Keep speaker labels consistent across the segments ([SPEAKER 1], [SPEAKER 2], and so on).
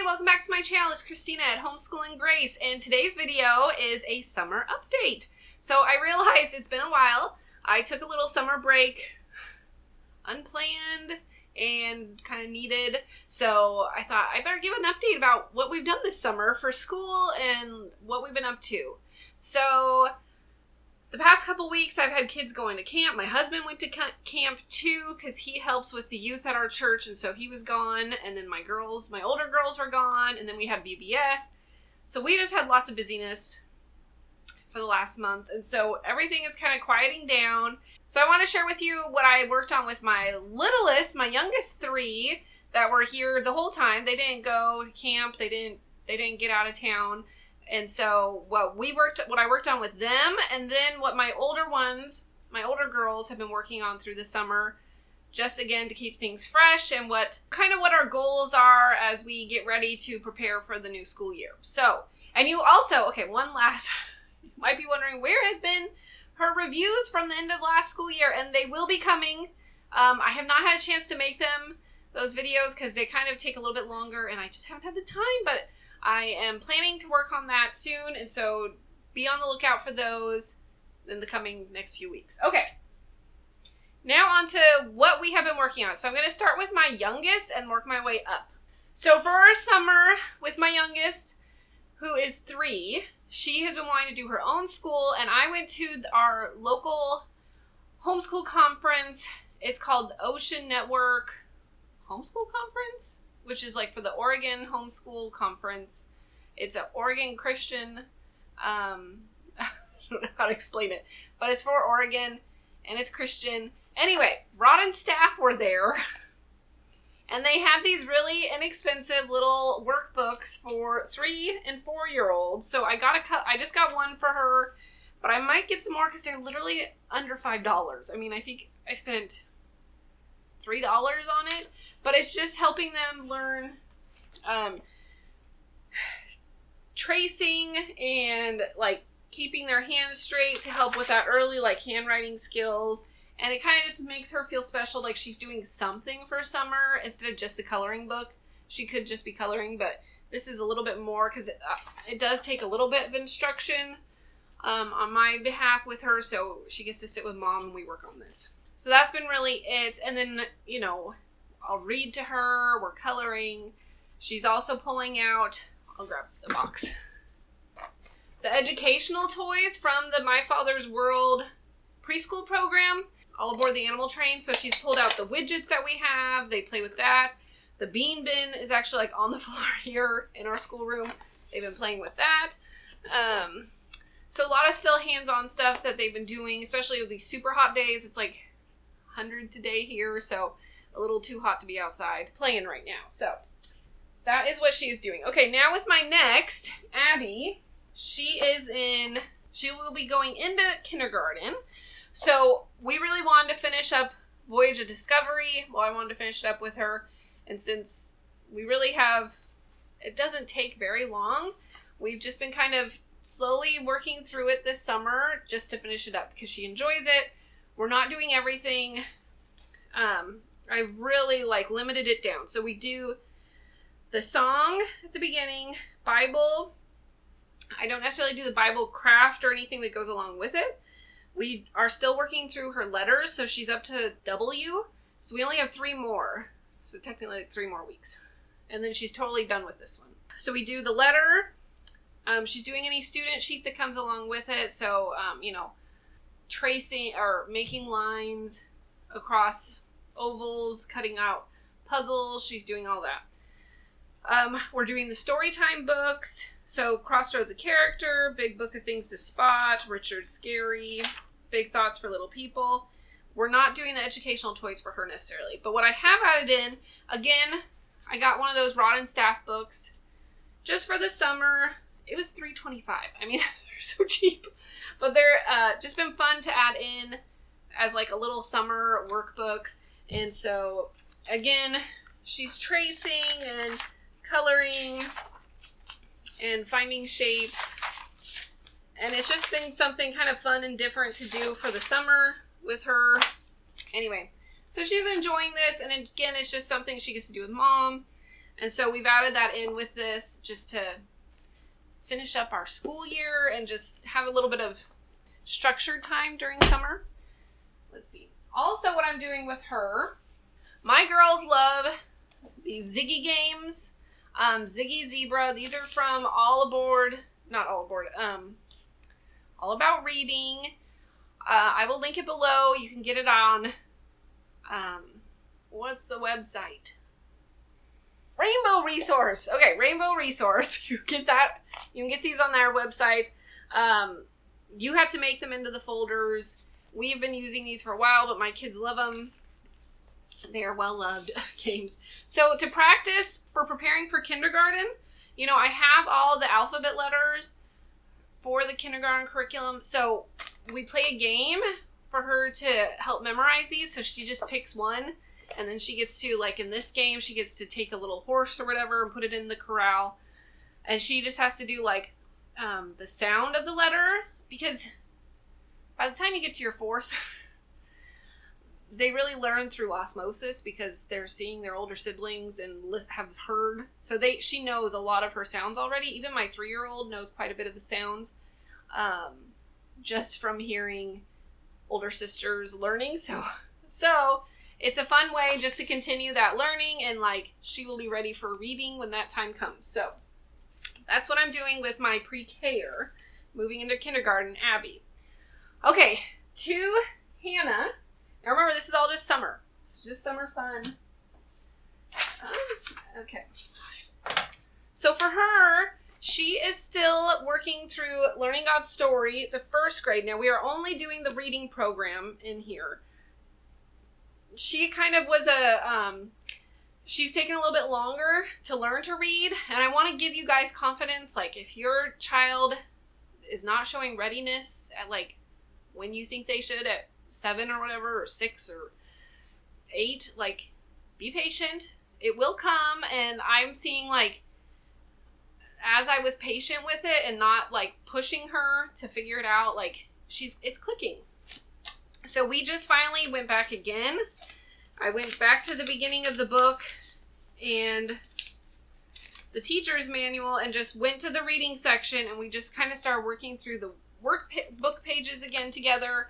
[SPEAKER 1] welcome back to my channel. It's Christina at Homeschool and Grace, and today's video is a summer update. So I realized it's been a while. I took a little summer break, unplanned and kind of needed, so I thought I better give an update about what we've done this summer for school and what we've been up to. So the past couple weeks I've had kids going to camp. My husband went to camp too because he helps with the youth at our church, and so he was gone. And then my older girls were gone, and then we had VBS. So we just had lots of busyness for the last month, and so everything is kind of quieting down. So I want to share with you what I worked on with my littlest, my youngest three that were here the whole time. They didn't go to camp. They didn't get out of town. And so what I worked on with them, and then what my older girls have been working on through the summer, just again to keep things fresh and what our goals are as we get ready to prepare for the new school year. So, and you also, you might be wondering where has been her reviews from the end of last school year, and they will be coming. I have not had a chance to make those videos because they kind of take a little bit longer and I just haven't had the time, but I am planning to work on that soon, and so be on the lookout for those in the coming next few weeks. Okay, now on to what we have been working on. So I'm going to start with my youngest and work my way up. So for our summer with my youngest, who is 3, she has been wanting to do her own school, and I went to our local homeschool conference. It's called the Ocean Network Homeschool Conference, which is like for the Oregon Homeschool Conference. It's an Oregon Christian, I don't know how to explain it, but it's for Oregon, and it's Christian. Anyway, Rod and staff were there, and they had these really inexpensive little workbooks for 3 and 4-year-olds. So I just got one for her, but I might get some more because they're literally under $5. I mean, I think I spent $3 on it. But it's just helping them learn tracing and like keeping their hands straight to help with that early like handwriting skills. And it kind of just makes her feel special, like she's doing something for summer instead of just a coloring book. She could just be coloring, but this is a little bit more because it does take a little bit of instruction on my behalf with her. So she gets to sit with mom and we work on this. So that's been really it. And then, I'll read to her, we're coloring. She's also pulling out, I'll grab the box, the educational toys from the My Father's World preschool program, all aboard the animal train. So she's pulled out the widgets that we have. They play with that. The bean bin is actually like on the floor here in our schoolroom. They've been playing with that. So a lot of still hands-on stuff that they've been doing, especially with these super hot days. It's like 100 today here, so a little too hot to be outside playing right now. So that is what she is doing. Okay, now with my next, Abby, she will be going into kindergarten. So we really wanted to finish up Voyage of Discovery. Well, I wanted to finish it up with her. And since we really it doesn't take very long, we've just been kind of slowly working through it this summer just to finish it up because she enjoys it. We're not doing everything. I've really limited it down. So we do the song at the beginning, Bible. I don't necessarily do the Bible craft or anything that goes along with it. We are still working through her letters, so she's up to W. So we only have 3 more. So technically 3 more weeks. And then she's totally done with this one. So we do the letter. She's doing any student sheet that comes along with it. So, tracing or making lines across ovals, cutting out puzzles. She's doing all that. We're doing the story time books. So Crossroads of Character, Big Book of Things to Spot, Richard Scarry, Big Thoughts for Little People. We're not doing the educational toys for her necessarily. But what I have added in, again, I got one of those Rod and Staff books just for the summer. It was $3.25. I mean, they're so cheap. But they're just been fun to add in as like a little summer workbook. And so, again, she's tracing and coloring and finding shapes. And it's just been something kind of fun and different to do for the summer with her. Anyway, so she's enjoying this. And again, it's just something she gets to do with mom. And so we've added that in with this just to finish up our school year and just have a little bit of structured time during summer. Let's see. Also, what I'm doing with her, my girls love these Ziggy games. Ziggy Zebra. These are from All About Reading. I will link it below. You can get it on, what's the website? Rainbow Resource. Okay, Rainbow Resource. You get that. You can get these on their website. You have to make them into the folders. We've been using these for a while, but my kids love them. They are well-loved games. So to practice for preparing for kindergarten, you know, I have all the alphabet letters for the kindergarten curriculum. So we play a game for her to help memorize these. So she just picks one, and then she gets to, like in this game, she gets to take a little horse or whatever and put it in the corral. And she just has to do like the sound of the letter, because by the time you get to your fourth, they really learn through osmosis because they're seeing their older siblings and have heard. So she knows a lot of her sounds already. Even my 3-year-old knows quite a bit of the sounds just from hearing older sisters learning. So it's a fun way just to continue that learning, and like she will be ready for reading when that time comes. So that's what I'm doing with my pre-K-er, moving into kindergarten, Abby. Okay, to Hannah. Now remember, this is all just summer. It's just summer fun. Okay. So for her, she is still working through Learning God's Story, the first grade. Now we are only doing the reading program in here. She kind of was she's taken a little bit longer to learn to read. And I want to give you guys confidence. Like if your child is not showing readiness at like when you think they should at 7 or whatever, or 6 or 8, like be patient. It will come. And I'm seeing like, as I was patient with it and not like pushing her to figure it out, like it's clicking. So we just finally went back again. I went back to the beginning of the book and the teacher's manual and just went to the reading section, and we just kind of started working through the book pages again together.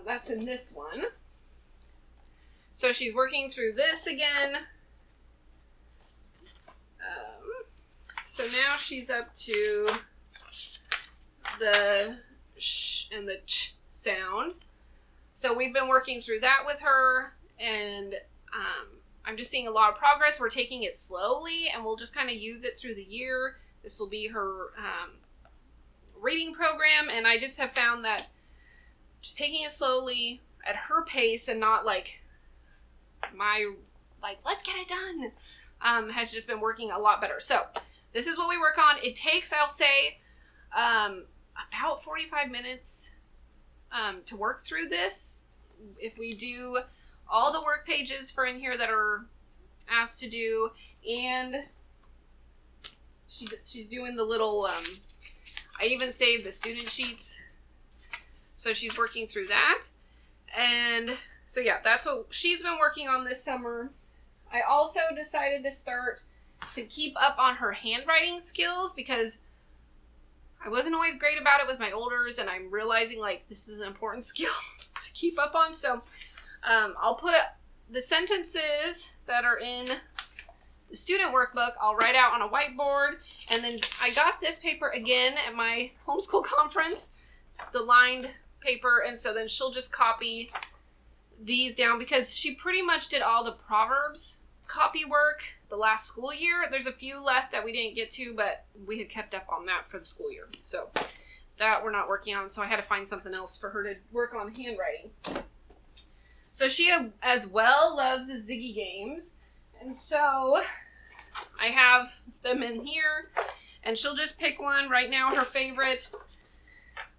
[SPEAKER 1] That's in this one. So she's working through this again. So now she's up to the sh and the ch sound. So we've been working through that with her, and I'm just seeing a lot of progress. We're taking it slowly, and we'll just kind of use it through the year. This will be her reading program, and I just have found that just taking it slowly at her pace and not like let's get it done, has just been working a lot better. So this is what we work on. It takes, I'll say, about 45 minutes to work through this. If we do all the work pages for in here that are asked to do, and she's doing the little, I even saved the student sheets. So she's working through that. And so yeah, that's what she's been working on this summer. I also decided to start to keep up on her handwriting skills because I wasn't always great about it with my olders, and I'm realizing like this is an important skill to keep up on. So I'll put the sentences that are in the student workbook, I'll write out on a whiteboard. And then I got this paper again at my homeschool conference, the lined paper, and so then she'll just copy these down because she pretty much did all the Proverbs copy work the last school year. There's a few left that we didn't get to, but we had kept up on that for the school year. So that we're not working on, so I had to find something else for her to work on handwriting. So she as well loves the Ziggy games, and so I have them in here, and she'll just pick one. Right now her favorite,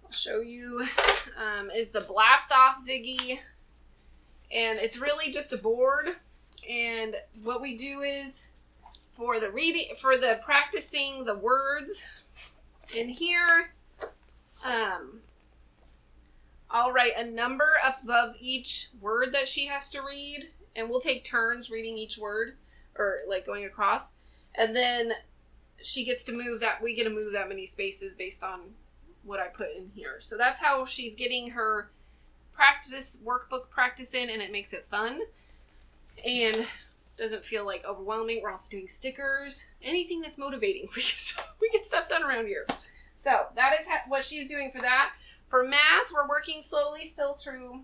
[SPEAKER 1] I'll show you, is the Blast Off Ziggy, and it's really just a board. And what we do is for the practicing the words in here, I'll write a number up above each word that she has to read, and we'll take turns reading each word, or like going across. And then she gets to move that, we get to move that many spaces based on what I put in here. So that's how she's getting her workbook practice in, and it makes it fun and doesn't feel like overwhelming. We're also doing stickers, anything that's motivating. We get stuff done around here. So that is what she's doing for that. For math, we're working slowly still through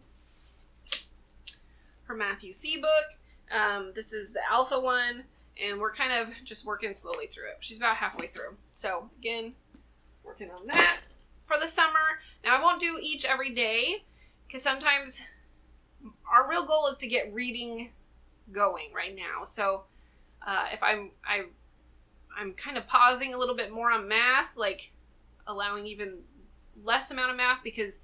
[SPEAKER 1] her Matthew C book. This is the alpha one, and we're kind of just working slowly through it. She's about halfway through. So again, working on that for the summer. Now I won't do each every day, because sometimes our real goal is to get reading going right now. So if I'm kind of pausing a little bit more on math, like allowing even less amount of math, because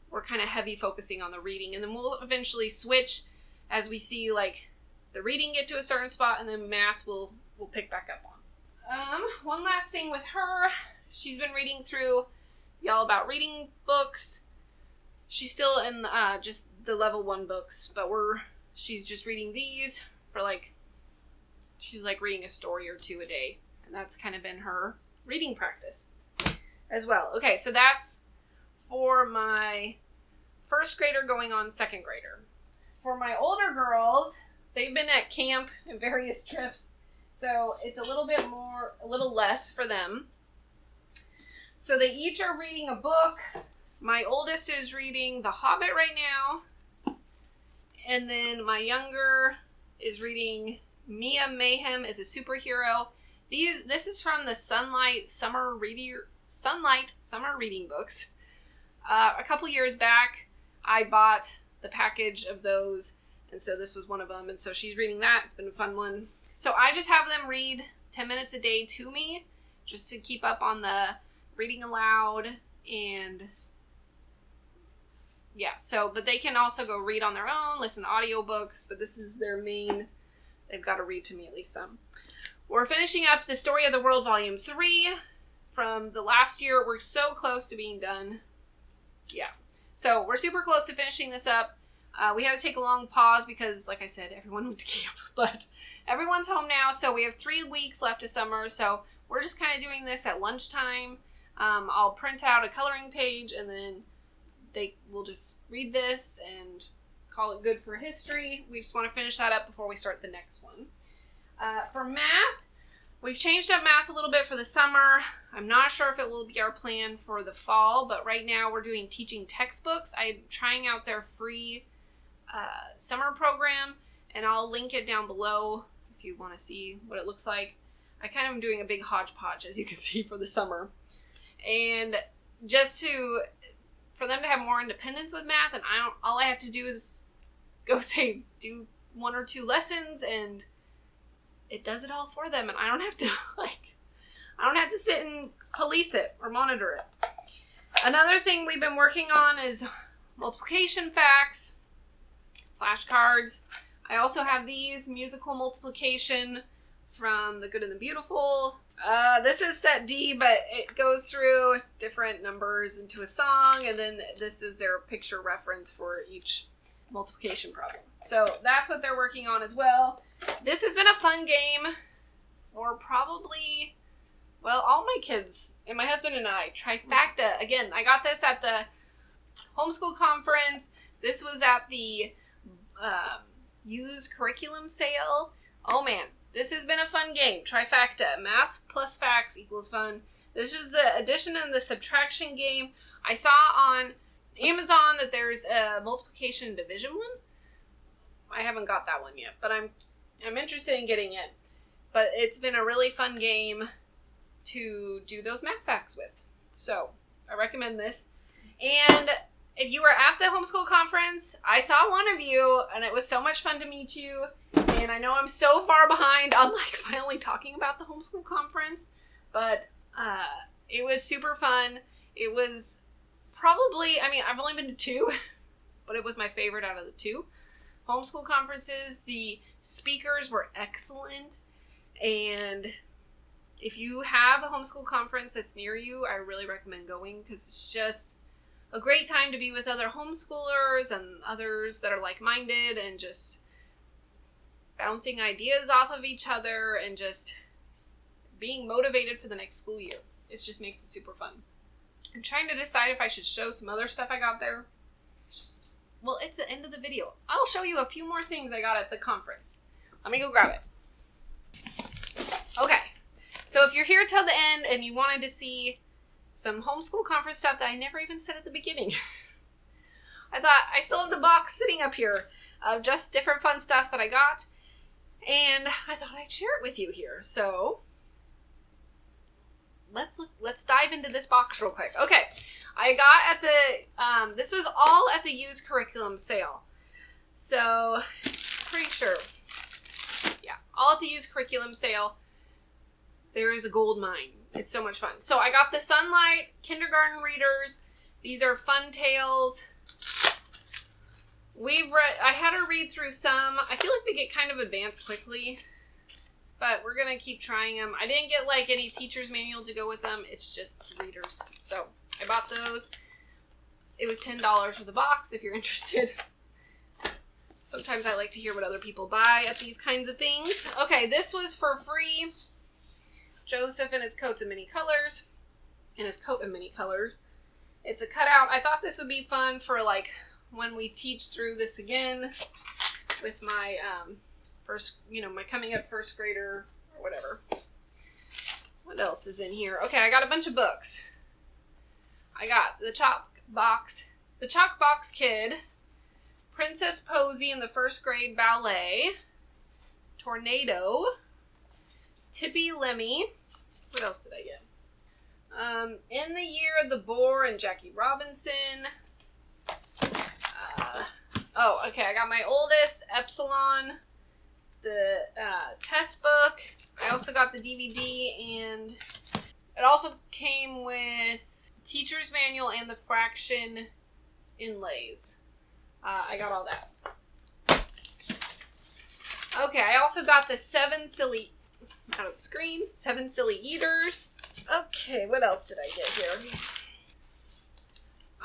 [SPEAKER 1] we're kind of heavy focusing on the reading, and then we'll eventually switch as we see like the reading get to a certain spot, and then math we'll pick back up on. One last thing with her, she's been reading through the All About Reading books. She's still in just the level 1 books, but she's just reading these for she's like reading a story or two a day, and that's kind of been her reading practice as well. Okay, so that's for my first grader going on second grader. For my older girls, they've been at camp and various trips, so it's a little less for them. So they each are reading a book. My oldest is reading The Hobbit right now, and then my younger is reading Mia Mayhem is a Superhero. This is from the Sunlight Summer Reading books. A couple years back, I bought the package of those, and so this was one of them, and so she's reading that. It's been a fun one. So I just have them read 10 minutes a day to me, just to keep up on the reading aloud, and yeah, but they can also go read on their own, listen to audiobooks, but this is their main, they've got to read to me at least some. We're finishing up The Story of the World Volume 3 from the last year. We're so close to being done. Yeah. So we're super close to finishing this up. We had to take a long pause because, like I said, everyone went to camp, but everyone's home now, so we have 3 weeks left of summer, so we're just kind of doing this at lunchtime. I'll print out a coloring page, and then they will just read this and call it good for history. We just want to finish that up before we start the next one. For math, we've changed up math a little bit for the summer. I'm not sure if it will be our plan for the fall, but right now we're doing teaching textbooks. I'm trying out their free summer program, and I'll link it down below if you want to see what it looks like. I kind of am doing a big hodgepodge, as you can see, for the summer. And just for them to have more independence with math, and all I have to do is do 1 or 2 lessons, and it does it all for them, and I don't have to sit and police it or monitor it. Another thing we've been working on is multiplication facts, flashcards. I also have these musical multiplication from The Good and the Beautiful. This is set D, but it goes through different numbers into a song, and then this is their picture reference for each multiplication problem. So that's what they're working on as well. This has been a fun game for probably, all my kids and my husband and I. Trifecta. Again, I got this at the homeschool conference. This was at the used curriculum sale. Oh man, this has been a fun game. Trifecta. Math plus facts equals fun. This is the addition and the subtraction game. I saw on Amazon that there's a multiplication and division one. I haven't got that one yet, but I'm interested in getting it. But it's been a really fun game to do those math facts with. So I recommend this. And if you were at the homeschool conference, I saw one of you, and it was so much fun to meet you. And I know I'm so far behind on finally talking about the homeschool conference, but it was super fun. It was probably, I've only been to 2, but it was my favorite out of the 2 homeschool conferences. The speakers were excellent, and if you have a homeschool conference that's near you, I really recommend going, because it's just a great time to be with other homeschoolers and others that are like-minded, and just bouncing ideas off of each other, and just being motivated for the next school year. It just makes it super fun. I'm trying to decide if I should show some other stuff I got there. Well, it's the end of the video. I'll show you a few more things I got at the conference. Let me go grab it. Okay, so if you're here till the end and you wanted to see some homeschool conference stuff that I never even said at the beginning, I thought I still have the box sitting up here of just different fun stuff that I got, and I thought I'd share it with you here. So let's dive into this box real quick. Okay, I got at the this was all at the used curriculum sale, so pretty sure, yeah, all at the used curriculum sale. There is a gold mine. It's so much fun. So I got the Sunlight kindergarten readers. These are fun tales. I had her read through some. I feel like they get kind of advanced quickly, but we're gonna keep trying them. I didn't get like any teacher's manual to go with them. It's just readers. So I bought those. It was $10 for the box if you're interested. Sometimes I like to hear what other people buy at these kinds of things. Okay, this was for free. Joseph and his coats in many colors. And his coat in many colors. It's a cutout. I thought this would be fun for like when we teach through this again with my my coming up first grader or whatever. What else is in here? Okay, I got a bunch of books. I got the Chalk Box Kid, Princess Posy in the First Grade Ballet, Tornado, Tippy Lemmy. What else did I get? In the Year of the Boar and Jackie Robinson. Okay, I got my oldest, Epsilon, the test book. I also got the DVD, and it also came with teacher's manual and the fraction inlays. I got all that. Okay, I also got the 7 Silly Eaters. Okay, what else did I get here?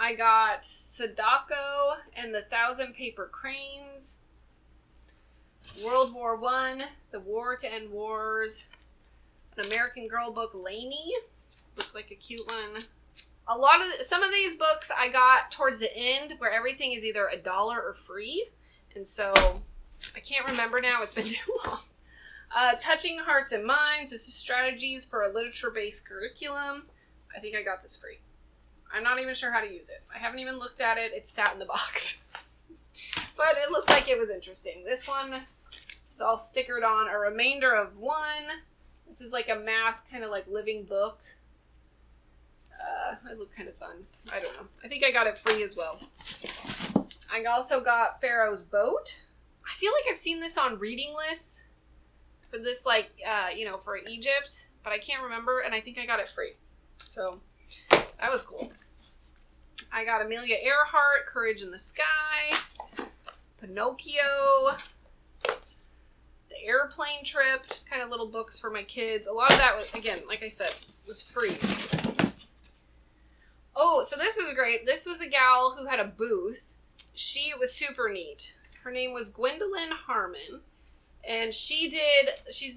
[SPEAKER 1] I got Sadako and the 1,000 Paper Cranes, World War I, The War to End Wars, an American Girl book, Lainey. Looked like a cute one. Some of these books I got towards the end where everything is either $1 or free. And so I can't remember now. It's been too long. Touching Hearts and Minds. This is strategies for a literature-based curriculum. I think I got this free. I'm not even sure how to use it. I haven't even looked at it. It sat in the box. But it looked like it was interesting. This one is all stickered on. A Remainder of One. This is like a math kind of like living book. It looked kind of fun. I don't know. I think I got it free as well. I also got Pharaoh's Boat. I feel like I've seen this on reading lists for this, like, for Egypt, but I can't remember, and I think I got it free. So that was cool. I got Amelia Earhart, Courage in the Sky, Pinocchio, The Airplane Trip, just kind of little books for my kids. A lot of that was, again, like I said, was free. Oh, so this was great. This was a gal who had a booth. She was super neat. Her name was Gwendolyn Harmon. And she's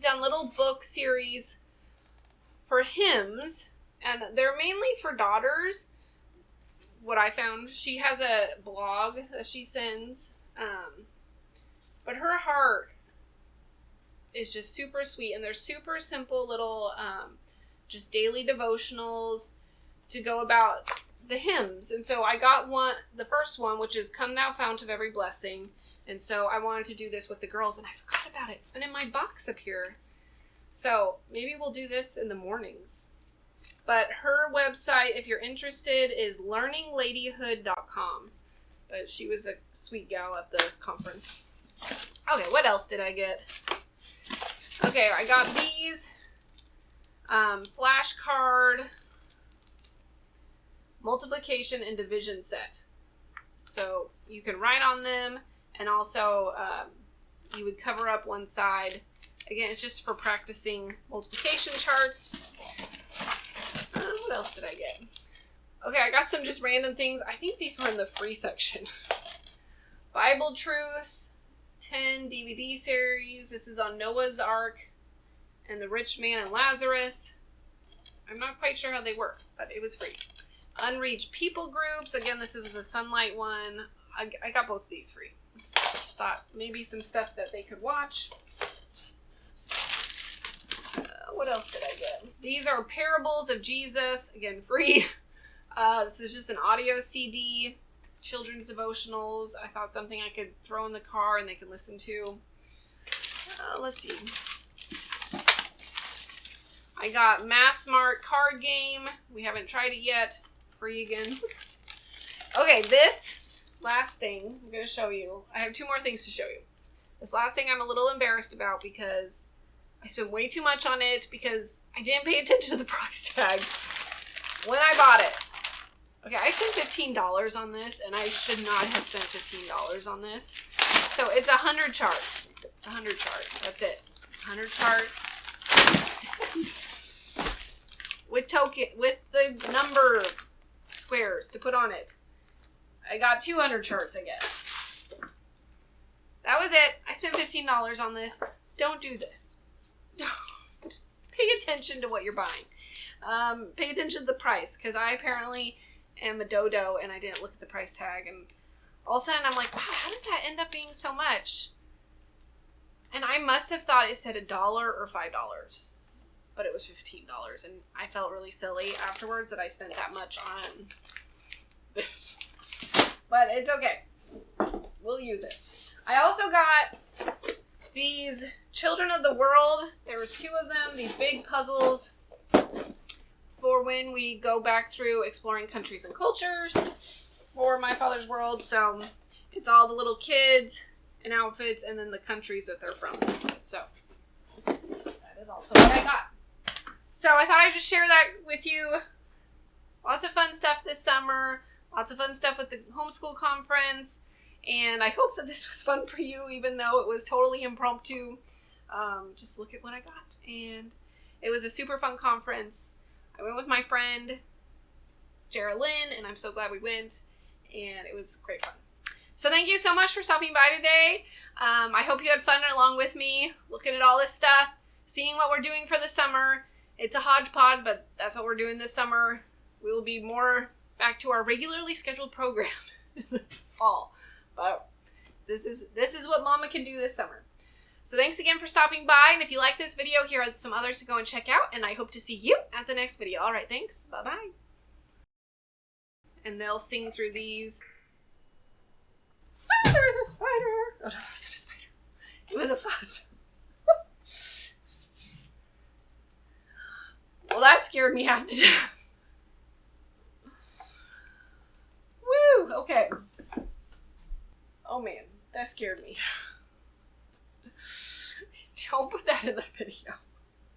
[SPEAKER 1] done little book series for hymns. And they're mainly for daughters, what I found. She has a blog that she sends. But her heart is just super sweet. And they're super simple little just daily devotionals to go about the hymns. And so I got the first one, which is Come Thou Fount of Every Blessing. And so I wanted to do this with the girls, and I forgot about it. It's been in my box up here. So maybe we'll do this in the mornings. But her website, if you're interested, is learningladyhood.com. But she was a sweet gal at the conference. Okay, what else did I get? Okay, I got these flashcard multiplication and division set. So you can write on them, and also you would cover up one side. Again, it's just for practicing multiplication charts. What else did I get? Okay, I got some just random things. I think these were in the free section. Bible Truth, 10 DVD series. This is on Noah's Ark. and the Rich Man and Lazarus. I'm not quite sure how they work, but it was free. Unreached People Groups. Again, this was a Sunlight one. I got both of these free. Just thought maybe some stuff that they could watch. What else did I get? These are Parables of Jesus. Again, free. This is just an audio CD. Children's devotionals. I thought something I could throw in the car and they could listen to. Let's see. I got Mass Mart card game. We haven't tried it yet. Free again. Okay, this last thing I'm going to show you. I have two more things to show you. This last thing I'm a little embarrassed about because I spent way too much on it because I didn't pay attention to the price tag when I bought it. Okay, I spent $15 on this, and I should not have spent $15 on this. So it's 100 charts. It's 100 charts. That's it. 100 chart. with the number squares to put on it. I got 200 charts, I guess. That was it. I spent $15 on this. Don't do this. Don't. Pay attention to what you're buying. Pay attention to the price, because I apparently am a dodo and I didn't look at the price tag, and all of a sudden I'm like, wow, how did that end up being so much? And I must have thought it said $1 or $5, but it was $15, and I felt really silly afterwards that I spent that much on this. But it's okay. We'll use it. I also got these Children of the World. There was 2 of them, these big puzzles for when we go back through exploring countries and cultures for My Father's World. So it's all the little kids and outfits and then the countries that they're from. So that is also what I got. So I thought I'd just share that with you. Lots of fun stuff this summer. Lots of fun stuff with the homeschool conference. And I hope that this was fun for you, even though it was totally impromptu. Just look at what I got. And it was a super fun conference. I went with my friend, Geraldine, and I'm so glad we went. And it was great fun. So thank you so much for stopping by today. I hope you had fun along with me, looking at all this stuff, seeing what we're doing for the summer. It's a hodgepodge, but that's what we're doing this summer. We will be more back to our regularly scheduled program in the fall. But this is what Mama can do this summer. So thanks again for stopping by. And if you like this video, here are some others to go and check out. And I hope to see you at the next video. All right, thanks. Bye-bye. And they'll sing through these. Oh, there was a spider. Oh, no, that wasn't a spider. It was a fuzz. Well, that scared me half to death. Woo! Okay. Oh, man. That scared me. Don't put that in the video.